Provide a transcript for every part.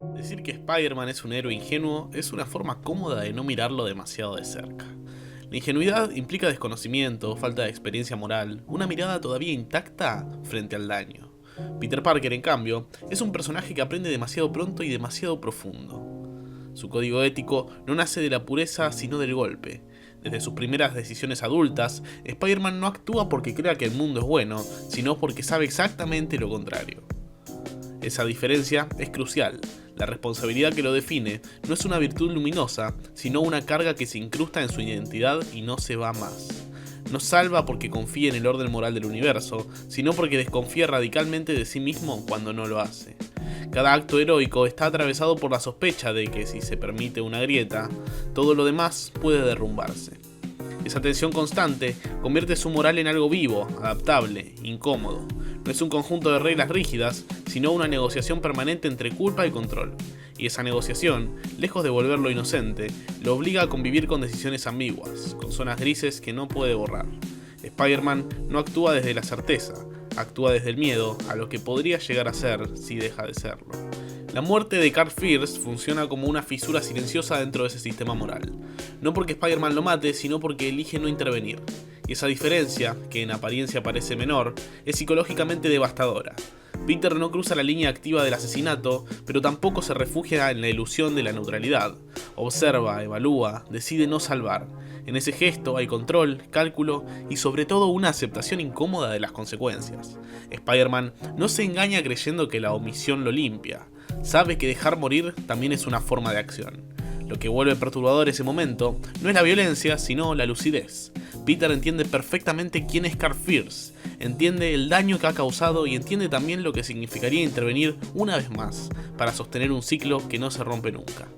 Decir que Spider-Man es un héroe ingenuo es una forma cómoda de no mirarlo demasiado de cerca. La ingenuidad implica desconocimiento, falta de experiencia moral, una mirada todavía intacta frente al daño. Peter Parker, en cambio, es un personaje que aprende demasiado pronto y demasiado profundo. Su código ético no nace de la pureza sino del golpe. Desde sus primeras decisiones adultas, Spider-Man no actúa porque crea que el mundo es bueno, sino porque sabe exactamente lo contrario. Esa diferencia es crucial. La responsabilidad que lo define no es una virtud luminosa, sino una carga que se incrusta en su identidad y no se va más. No salva porque confía en el orden moral del universo, sino porque desconfía radicalmente de sí mismo cuando no lo hace. Cada acto heroico está atravesado por la sospecha de que si se permite una grieta, todo lo demás puede derrumbarse. Esa tensión constante convierte su moral en algo vivo, adaptable, incómodo. No es un conjunto de reglas rígidas, sino una negociación permanente entre culpa y control. Y esa negociación, lejos de volverlo inocente, lo obliga a convivir con decisiones ambiguas, con zonas grises que no puede borrar. Spider-Man no actúa desde la certeza, actúa desde el miedo a lo que podría llegar a ser si deja de serlo. La muerte de Carl Fierce funciona como una fisura silenciosa dentro de ese sistema moral. No porque Spider-Man lo mate, sino porque elige no intervenir. Y esa diferencia, que en apariencia parece menor, es psicológicamente devastadora. Peter no cruza la línea activa del asesinato, pero tampoco se refugia en la ilusión de la neutralidad. Observa, evalúa, decide no salvar. En ese gesto hay control, cálculo y sobre todo una aceptación incómoda de las consecuencias. Spider-Man no se engaña creyendo que la omisión lo limpia. Sabe que dejar morir también es una forma de acción. Lo que vuelve perturbador ese momento no es la violencia, sino la lucidez. Peter entiende perfectamente quién es Carl Fierce, entiende el daño que ha causado y entiende también lo que significaría intervenir una vez más para sostener un ciclo que no se rompe nunca.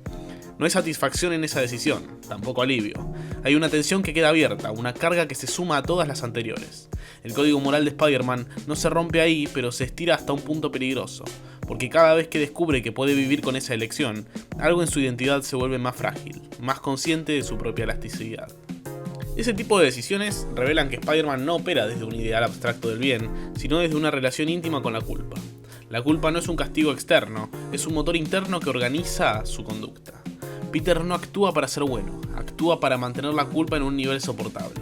No hay satisfacción en esa decisión, tampoco alivio. Hay una tensión que queda abierta, una carga que se suma a todas las anteriores. El código moral de Spider-Man no se rompe ahí, pero se estira hasta un punto peligroso, porque cada vez que descubre que puede vivir con esa elección, algo en su identidad se vuelve más frágil, más consciente de su propia elasticidad. Ese tipo de decisiones revelan que Spider-Man no opera desde un ideal abstracto del bien, sino desde una relación íntima con la culpa. La culpa no es un castigo externo, es un motor interno que organiza su conducta. Peter no actúa para ser bueno, actúa para mantener la culpa en un nivel soportable.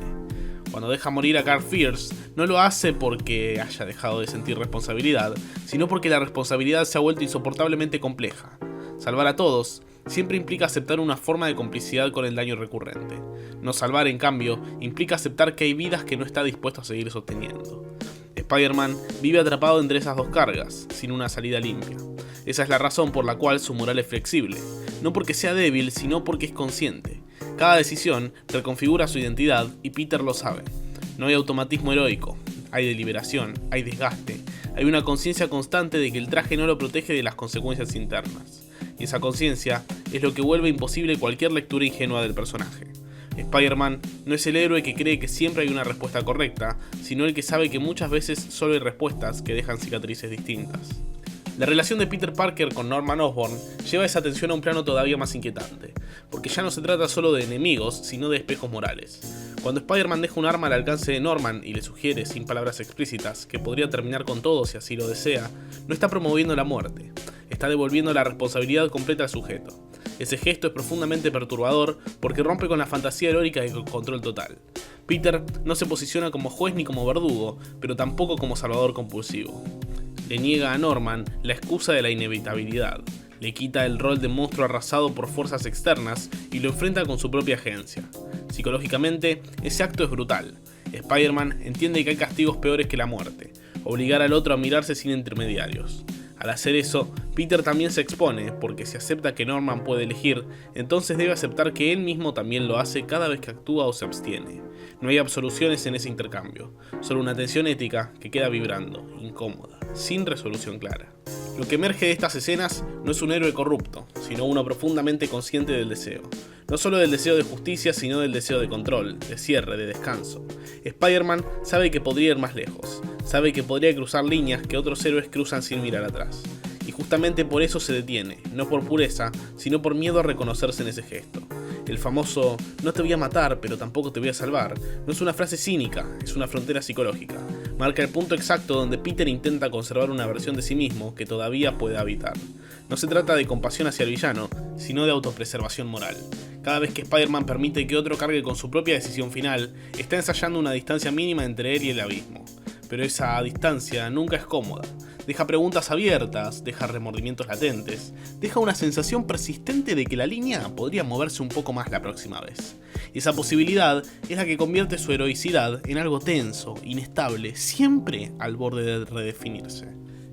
Cuando deja morir a Carl Fierce, no lo hace porque haya dejado de sentir responsabilidad, sino porque la responsabilidad se ha vuelto insoportablemente compleja. Salvar a todos siempre implica aceptar una forma de complicidad con el daño recurrente. No salvar, en cambio, implica aceptar que hay vidas que no está dispuesto a seguir sosteniendo. Spider-Man vive atrapado entre esas dos cargas, sin una salida limpia. Esa es la razón por la cual su moral es flexible, no porque sea débil, sino porque es consciente. Cada decisión reconfigura su identidad y Peter lo sabe. No hay automatismo heroico, hay deliberación, hay desgaste, hay una conciencia constante de que el traje no lo protege de las consecuencias internas. Y esa conciencia es lo que vuelve imposible cualquier lectura ingenua del personaje. Spider-Man no es el héroe que cree que siempre hay una respuesta correcta, sino el que sabe que muchas veces solo hay respuestas que dejan cicatrices distintas. La relación de Peter Parker con Norman Osborn lleva esa tensión a un plano todavía más inquietante, porque ya no se trata solo de enemigos, sino de espejos morales. Cuando Spider-Man deja un arma al alcance de Norman y le sugiere, sin palabras explícitas, que podría terminar con todo si así lo desea, no está promoviendo la muerte, está devolviendo la responsabilidad completa al sujeto. Ese gesto es profundamente perturbador porque rompe con la fantasía heroica de control total. Peter no se posiciona como juez ni como verdugo, pero tampoco como salvador compulsivo. Le niega a Norman la excusa de la inevitabilidad, le quita el rol de monstruo arrasado por fuerzas externas y lo enfrenta con su propia agencia. Psicológicamente, ese acto es brutal. Spider-Man entiende que hay castigos peores que la muerte, obligar al otro a mirarse sin intermediarios. Al hacer eso, Peter también se expone, porque si acepta que Norman puede elegir, entonces debe aceptar que él mismo también lo hace cada vez que actúa o se abstiene. No hay absoluciones en ese intercambio, solo una tensión ética que queda vibrando, incómoda, sin resolución clara. Lo que emerge de estas escenas no es un héroe corrupto, sino uno profundamente consciente del deseo. No solo del deseo de justicia, sino del deseo de control, de cierre, de descanso. Spider-Man sabe que podría ir más lejos, sabe que podría cruzar líneas que otros héroes cruzan sin mirar atrás. Y justamente por eso se detiene, no por pureza, sino por miedo a reconocerse en ese gesto. El famoso "no te voy a matar, pero tampoco te voy a salvar" no es una frase cínica, es una frontera psicológica. Marca el punto exacto donde Peter intenta conservar una versión de sí mismo que todavía puede habitar. No se trata de compasión hacia el villano, sino de autopreservación moral. Cada vez que Spider-Man permite que otro cargue con su propia decisión final, está ensayando una distancia mínima entre él y el abismo. Pero esa distancia nunca es cómoda. Deja preguntas abiertas, deja remordimientos latentes, deja una sensación persistente de que la línea podría moverse un poco más la próxima vez. Y esa posibilidad es la que convierte su heroicidad en algo tenso, inestable, siempre al borde de redefinirse.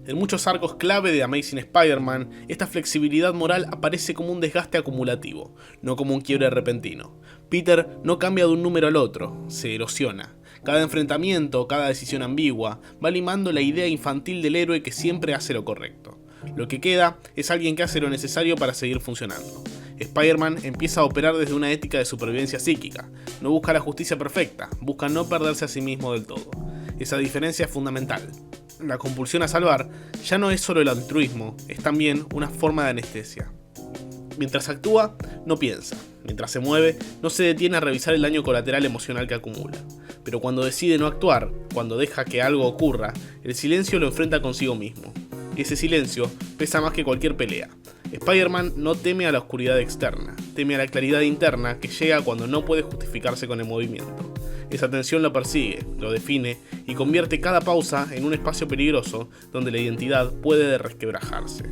En muchos arcos clave de Amazing Spider-Man, esta flexibilidad moral aparece como un desgaste acumulativo, no como un quiebre repentino. Peter no cambia de un número al otro, se erosiona. Cada enfrentamiento, cada decisión ambigua, va limando la idea infantil del héroe que siempre hace lo correcto. Lo que queda es alguien que hace lo necesario para seguir funcionando. Spider-Man empieza a operar desde una ética de supervivencia psíquica. No busca la justicia perfecta, busca no perderse a sí mismo del todo. Esa diferencia es fundamental. La compulsión a salvar ya no es solo el altruismo, es también una forma de anestesia. Mientras actúa, no piensa. Mientras se mueve, no se detiene a revisar el daño colateral emocional que acumula. Pero cuando decide no actuar, cuando deja que algo ocurra, el silencio lo enfrenta consigo mismo. Ese silencio pesa más que cualquier pelea. Spider-Man no teme a la oscuridad externa, teme a la claridad interna que llega cuando no puede justificarse con el movimiento. Esa tensión lo persigue, lo define y convierte cada pausa en un espacio peligroso donde la identidad puede resquebrajarse.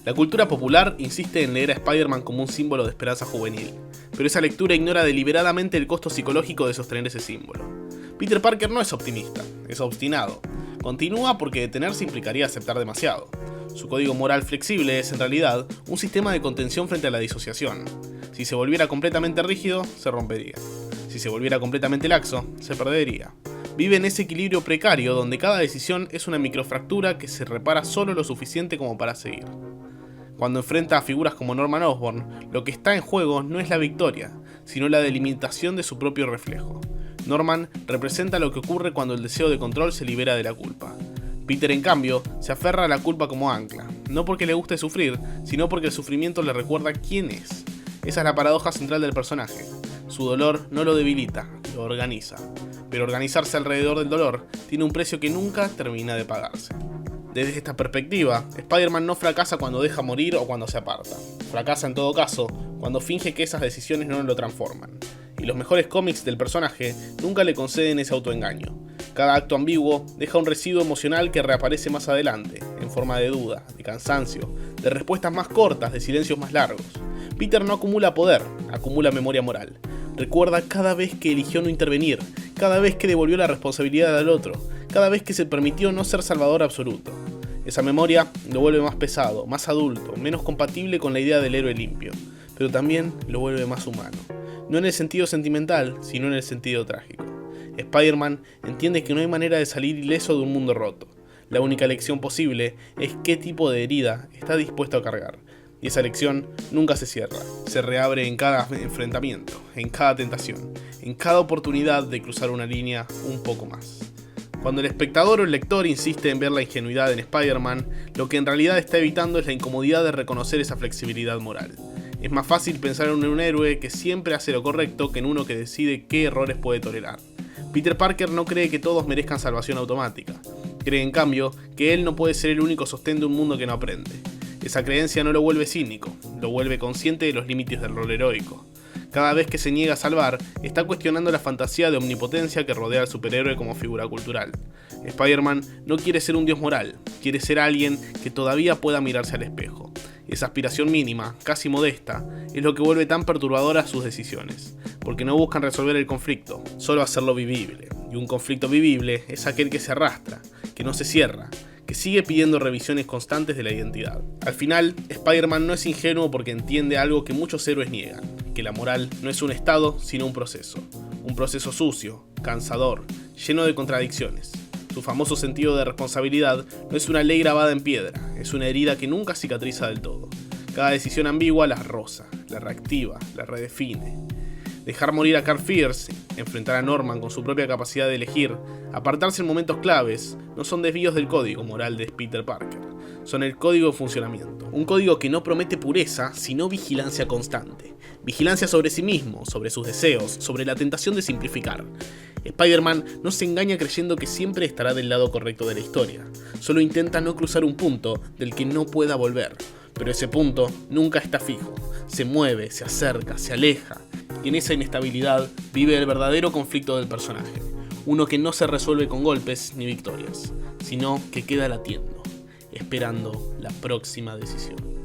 La cultura popular insiste en leer a Spider-Man como un símbolo de esperanza juvenil, pero esa lectura ignora deliberadamente el costo psicológico de sostener ese símbolo. Peter Parker no es optimista, es obstinado. Continúa porque detenerse implicaría aceptar demasiado. Su código moral flexible es en realidad un sistema de contención frente a la disociación. Si se volviera completamente rígido, se rompería. Si se volviera completamente laxo, se perdería. Vive en ese equilibrio precario donde cada decisión es una microfractura que se repara solo lo suficiente como para seguir. Cuando enfrenta a figuras como Norman Osborn, lo que está en juego no es la victoria, sino la delimitación de su propio reflejo. Norman representa lo que ocurre cuando el deseo de control se libera de la culpa. Peter, en cambio, se aferra a la culpa como ancla, no porque le guste sufrir, sino porque el sufrimiento le recuerda quién es. Esa es la paradoja central del personaje. Su dolor no lo debilita, lo organiza. Pero organizarse alrededor del dolor tiene un precio que nunca termina de pagarse. Desde esta perspectiva, Spider-Man no fracasa cuando deja morir o cuando se aparta. Fracasa en todo caso cuando finge que esas decisiones no lo transforman. Y los mejores cómics del personaje nunca le conceden ese autoengaño. Cada acto ambiguo deja un residuo emocional que reaparece más adelante, en forma de duda, de cansancio, de respuestas más cortas, de silencios más largos. Peter no acumula poder, acumula memoria moral. Recuerda cada vez que eligió no intervenir, cada vez que devolvió la responsabilidad al otro, cada vez que se permitió no ser salvador absoluto. Esa memoria lo vuelve más pesado, más adulto, menos compatible con la idea del héroe limpio, pero también lo vuelve más humano. No en el sentido sentimental, sino en el sentido trágico. Spider-Man entiende que no hay manera de salir ileso de un mundo roto. La única elección posible es qué tipo de herida está dispuesto a cargar. Y esa elección nunca se cierra, se reabre en cada enfrentamiento, en cada tentación, en cada oportunidad de cruzar una línea un poco más. Cuando el espectador o el lector insiste en ver la ingenuidad en Spider-Man, lo que en realidad está evitando es la incomodidad de reconocer esa flexibilidad moral. Es más fácil pensar en un héroe que siempre hace lo correcto que en uno que decide qué errores puede tolerar. Peter Parker no cree que todos merezcan salvación automática. Cree en cambio que él no puede ser el único sostén de un mundo que no aprende. Esa creencia no lo vuelve cínico, lo vuelve consciente de los límites del rol heroico. Cada vez que se niega a salvar, está cuestionando la fantasía de omnipotencia que rodea al superhéroe como figura cultural. Spider-Man no quiere ser un dios moral, quiere ser alguien que todavía pueda mirarse al espejo. Esa aspiración mínima, casi modesta, es lo que vuelve tan perturbadoras sus decisiones, porque no buscan resolver el conflicto, solo hacerlo vivible. Y un conflicto vivible es aquel que se arrastra, que no se cierra, que sigue pidiendo revisiones constantes de la identidad. Al final, Spider-Man no es ingenuo porque entiende algo que muchos héroes niegan, que la moral no es un estado, sino un proceso sucio, cansador, lleno de contradicciones. Su famoso sentido de responsabilidad no es una ley grabada en piedra, es una herida que nunca cicatriza del todo. Cada decisión ambigua la roza, la reactiva, la redefine. Dejar morir a Carl Fierce, enfrentar a Norman con su propia capacidad de elegir, apartarse en momentos claves, no son desvíos del código moral de Peter Parker. son el código de funcionamiento. Un código que no promete pureza, sino vigilancia constante. Vigilancia sobre sí mismo, sobre sus deseos, sobre la tentación de simplificar. Spider-Man no se engaña creyendo que siempre estará del lado correcto de la historia. Solo intenta no cruzar un punto del que no pueda volver. Pero ese punto nunca está fijo. Se mueve, se acerca, se aleja. Y en esa inestabilidad vive el verdadero conflicto del personaje. Uno que no se resuelve con golpes ni victorias, sino que queda latiendo, esperando la próxima decisión.